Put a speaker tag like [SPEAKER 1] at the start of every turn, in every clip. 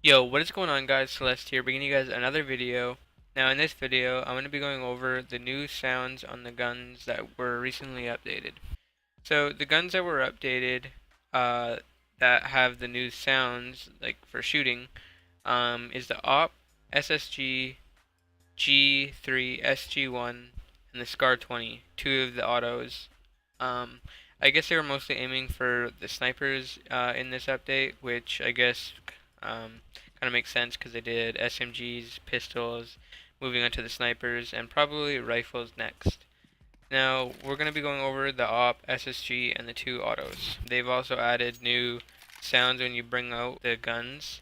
[SPEAKER 1] Yo, what is going on guys? Celeste here, bringing you guys another video. Now in this video, I'm going to be going over the new sounds on the guns that were recently updated. So the guns that were updated, uh, that have the new sounds, like for shooting, is the AWP, SSG, G3, SG1, and the SCAR 20, two of the autos. Um, I guess they were mostly aiming for the snipers in this update, which I guess kind of makes sense because they did SMGs, pistols, moving on to the snipers, and probably rifles next. Now, we're going to be going over the AWP, SSG, and the two autos. They've also added new sounds when you bring out the guns,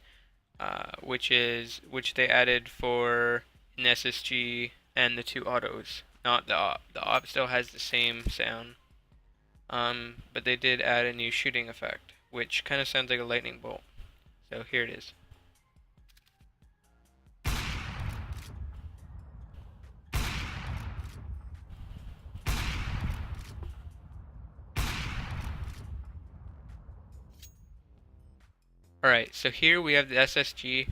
[SPEAKER 1] which they added for an SSG and the two autos, not the AWP. The AWP still has the same sound, but they did add a new shooting effect, which kind of sounds like a lightning bolt. So here it is. Alright, so here we have the SSG.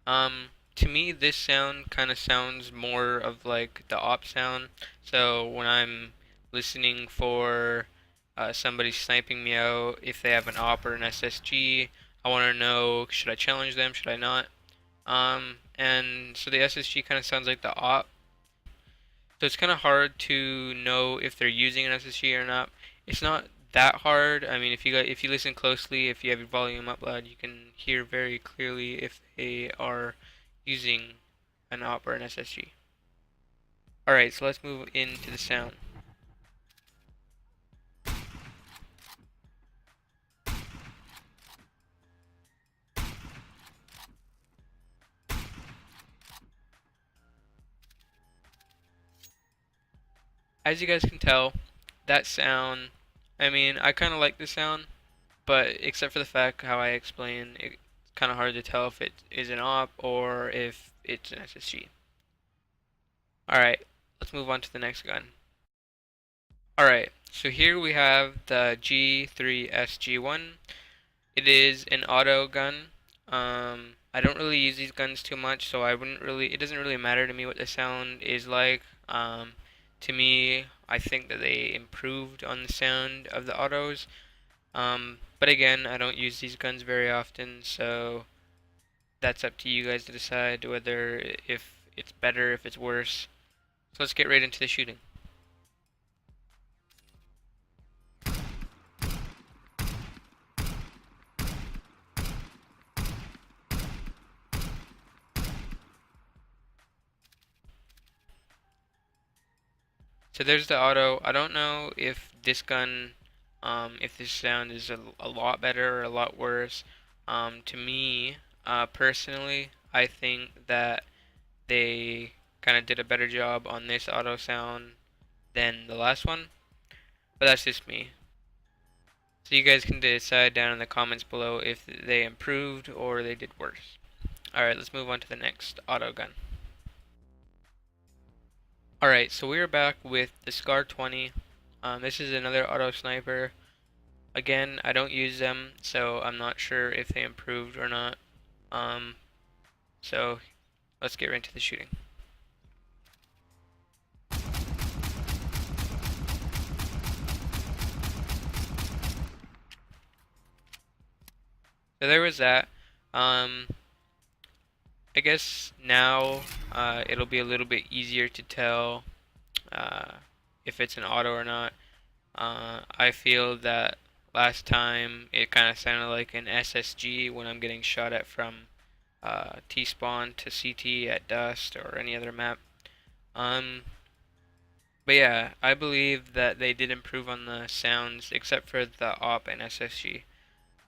[SPEAKER 1] To me, this sound kind of sounds more of like the op sound. So when I'm listening for somebody sniping me out, if they have an op or an SSG, I want to know, should I challenge them, should I not? And so the SSG kind of sounds like the op. So it's kind of hard to know if they're using an SSG or not. It's not that hard. I mean, if you listen closely, if you have your volume up loud, you can hear very clearly if they are using an op or an SSG. Alright, so let's move into the sound. As you guys can tell, that sound, I mean, I kind of like the sound, but except for the fact how I explain, it's kind of hard to tell if it is an op or if it's an SSG. Alright, let's move on to the next gun. Alright, so here we have the G3SG1. It is an auto gun. I don't really use these guns too much, so it doesn't really matter to me what the sound is like. To me, I think that they improved on the sound of the autos. But again, I don't use these guns very often, so that's up to you guys to decide whether if it's better, if it's worse. So let's get right into the shooting. So there's the auto. I don't know if this gun, if this sound is a lot better or a lot worse. To me, personally, I think that they kind of did a better job on this auto sound than the last one, but that's just me. So you guys can decide down in the comments below if they improved or they did worse. Alright, let's move on to the next auto gun. Alright, so we are back with the SCAR 20. This is another auto sniper. Again, I don't use them, so I'm not sure if they improved or not. Um, so let's get right into the shooting. So there was that. Um, I guess now it'll be a little bit easier to tell uh, if it's an auto or not. I feel that last time it kind of sounded like an SSG when I'm getting shot at from T-spawn to CT at Dust or any other map. Um, but yeah, I believe that they did improve on the sounds except for the AWP and SSG.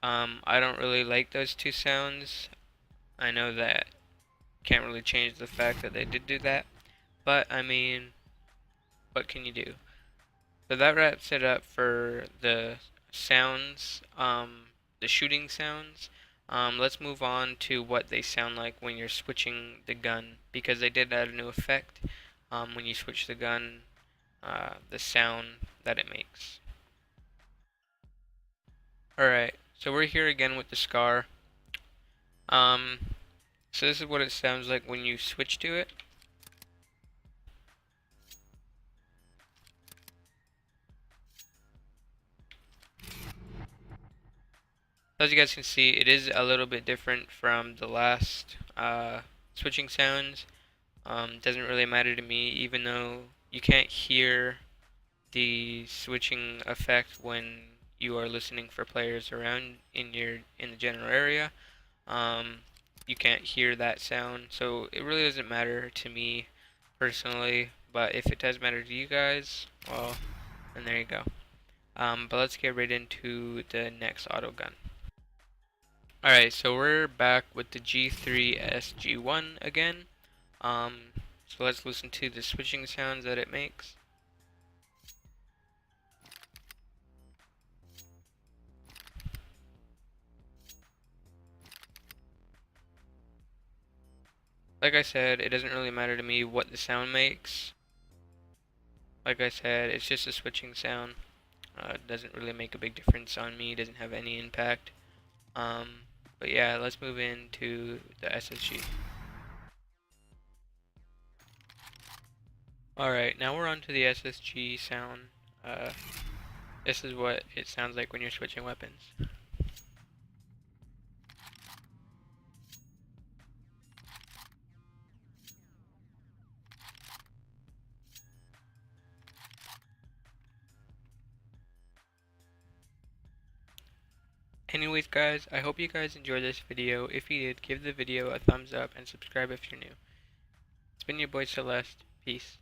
[SPEAKER 1] I don't really like those two sounds. I know that can't really change the fact that they did do that, but I mean, what can you do? So that wraps it up for the sounds, the shooting sounds. Let's move on to what they sound like when you're switching the gun, because they did add a new effect when you switch the gun, the sound that it makes. Alright, so we're here again with the SCAR. So this is what it sounds like when you switch to it. As you guys can see, it is a little bit different from the last switching sounds. Doesn't really matter to me, even though you can't hear the switching effect when you are listening for players around in the general area. Um, you can't hear that sound, so it really doesn't matter to me personally. But if it does matter to you guys, well, then there you go. But let's get right into the next auto gun. Alright, so we're back with the G3SG1 again. So let's listen to the switching sounds that it makes. Like I said, it doesn't really matter to me what the sound makes. Like I said, it's just a switching sound. It doesn't really make a big difference on me, it doesn't have any impact. But yeah, let's move into the SSG. Alright, now we're on to the SSG sound. This is what it sounds like when you're switching weapons. Anyways guys, I hope you guys enjoyed this video. If you did, give the video a thumbs up and subscribe if you're new. It's been your boy Celeste. Peace.